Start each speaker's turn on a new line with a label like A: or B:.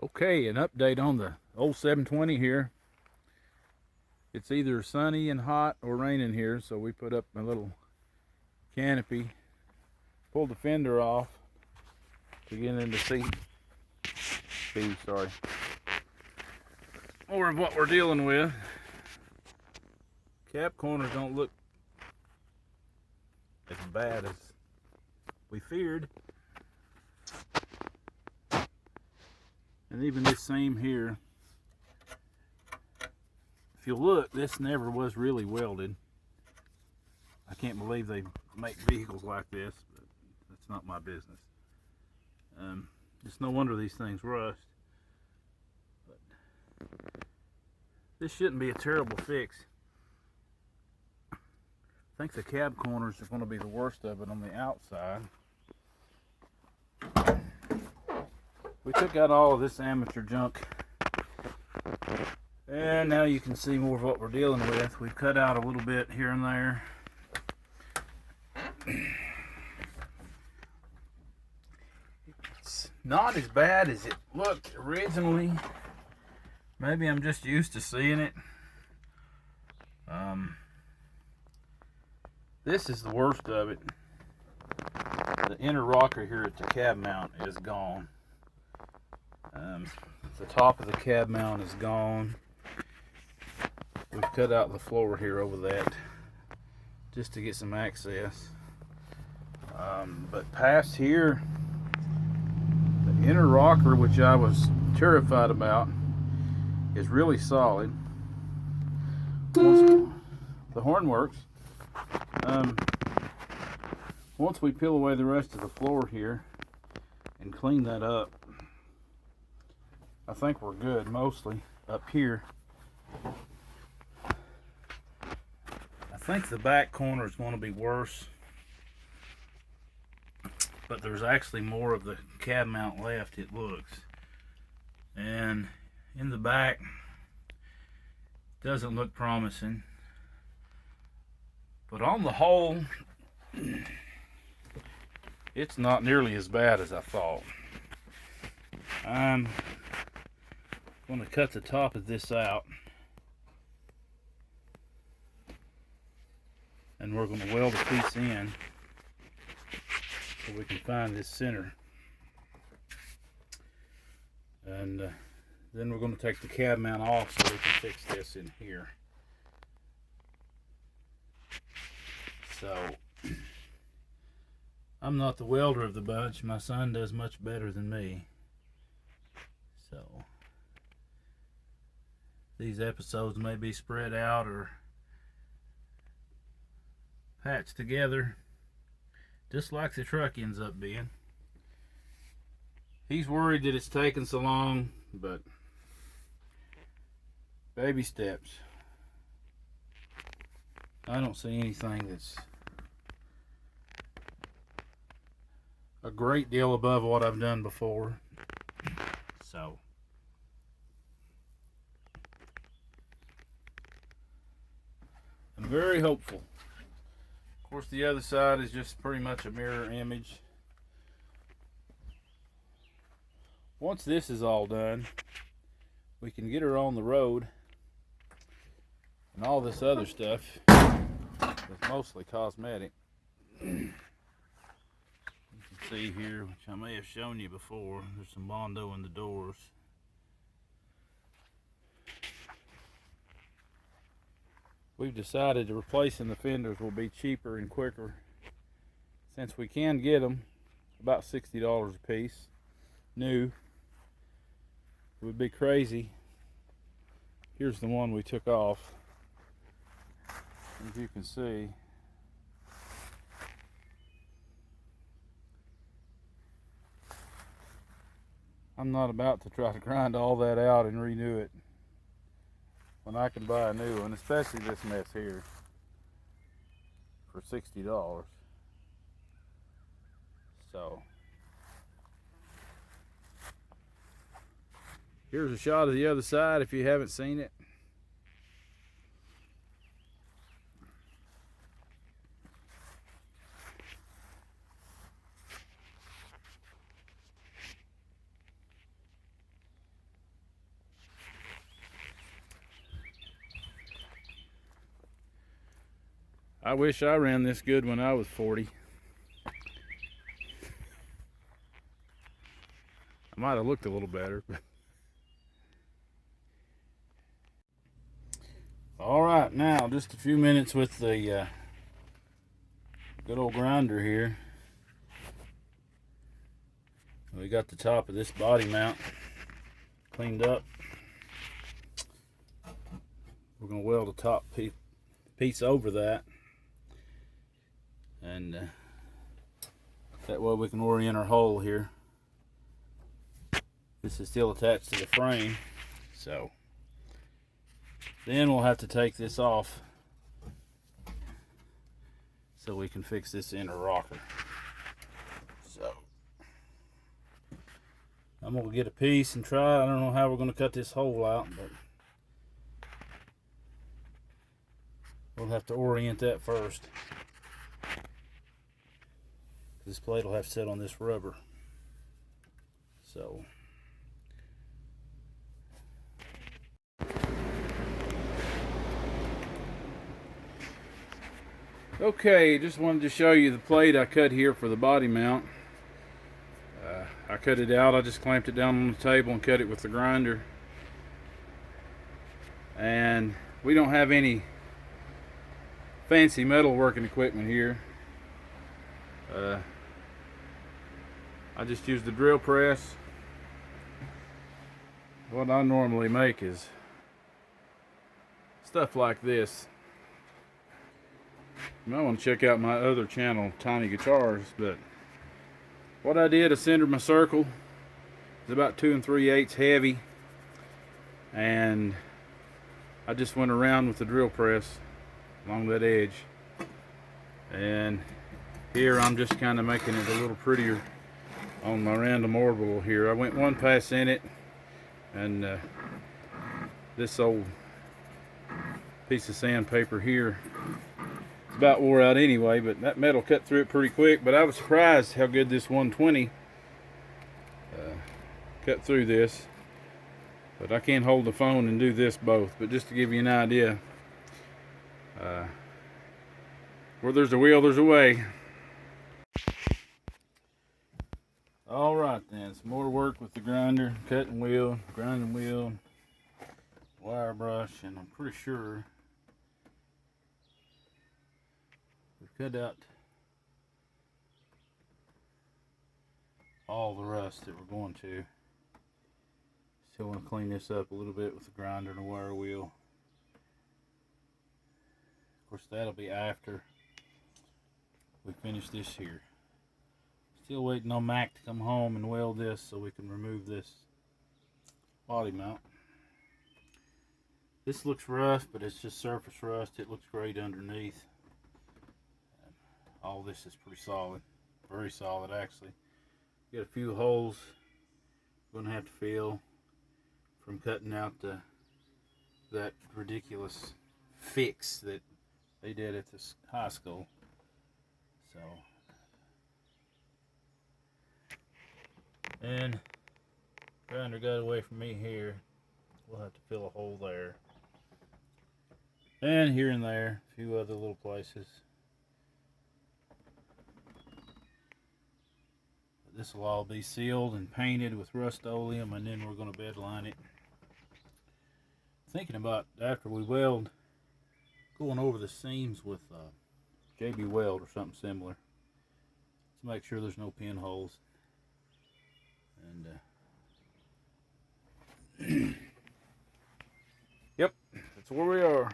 A: Okay, an update on the old 720 here. It's either sunny and hot or raining here, so we put up a little canopy, pulled the fender off to get in to see more of what we're dealing with. Cab corners don't look as bad as we feared. And even this seam here, if you look, this never was really welded. I can't believe they make vehicles like this, but that's not my business. It's no wonder these things rust. But this shouldn't be a terrible fix. I think the cab corners are going to be the worst of it on the outside. We took out all of this amateur junk, and now you can see more of what we're dealing with. We've cut out a little bit here and there. It's not as bad as it looked originally. Maybe I'm just used to seeing it. This is the worst of it. The inner rocker here at the cab mount is gone. The top of the cab mount is gone. We've cut out the floor here over that just to get some access. But past here, the inner rocker, which I was terrified about, is really solid. Once the horn works. Once we peel away the rest of the floor here and clean that up, I think we're good, mostly up here. I think the back corner is going to be worse, but there's actually more of the cab mount left, it looks. And in the back, doesn't look promising. But on the whole, it's not nearly as bad as I thought. I'm going to cut the top of this out, and we're going to weld a piece in so we can find this center. And then we're going to take the cab mount off so we can fix this in here. So I'm not the welder of the bunch. My son does much better than me. So these episodes may be spread out or patched together, just like the truck ends up being. He's worried that it's taking so long, but baby steps. I don't see anything that's a great deal above what I've done before. So I'm very hopeful. Of course, the other side is just pretty much a mirror image. Once this is all done, we can get her on the road, and all this other stuff is mostly cosmetic. You can see here, which I may have shown you before, there's some Bondo in the doors. We've decided to replacing the fenders will be cheaper and quicker, since we can get them about $60 a piece new. It would be crazy. Here's the one we took off. As you can see, I'm not about to try to grind all that out and renew it when I can buy a new one, especially this mess here, for $60. So here's a shot of the other side if you haven't seen it. I wish I ran this good when I was 40. I might have looked a little better. All right, now just a few minutes with the good old grinder here. We got the top of this body mount cleaned up. We're going to weld the top piece over that, and that way we can orient our hole here. This is still attached to the frame, so then we'll have to take this off so we can fix this inner rocker. So I'm going to get a piece and try. I don't know how we're going to cut this hole out, but we'll have to orient that first. This plate will have to sit on this rubber. So okay, just wanted to show you the plate I cut here for the body mount. I cut it out. I just clamped it down on the table and cut it with the grinder. And we don't have any fancy metal working equipment here. I just use the drill press. What I normally make is stuff like this. You might want to check out my other channel, Tiny Guitars, but what I did, I centered my circle. It's about 2 3/8 heavy, and I just went around with the drill press along that edge. And here I'm just kind of making it a little prettier on my random orbital here. I went one pass in it, and this old piece of sandpaper here, it's about wore out anyway, but that metal cut through it pretty quick. But I was surprised how good this 120 cut through this. But I can't hold the phone and do this both. But just to give you an idea, where there's a will, there's a way. All right then, some more work with the grinder, cutting wheel, grinding wheel, wire brush, and I'm pretty sure we've cut out all the rust that we're going to. Still want to clean this up a little bit with the grinder and the wire wheel. Of course, that'll be after we finish this here. Still waiting on Mac to come home and weld this so we can remove this body mount. This looks rough, but it's just surface rust. It looks great underneath. All this is pretty solid, very solid actually. Got a few holes we're gonna have to fill from cutting out that ridiculous fix that they did at this high school. So, and grinder got away from me here. We'll have to fill a hole there, and here and there, a few other little places. This will all be sealed and painted with Rust-Oleum, and then we're going to bed line it. Thinking about, after we weld, going over the seams with JB Weld or something similar to make sure there's no pinholes. And yep, that's where we are.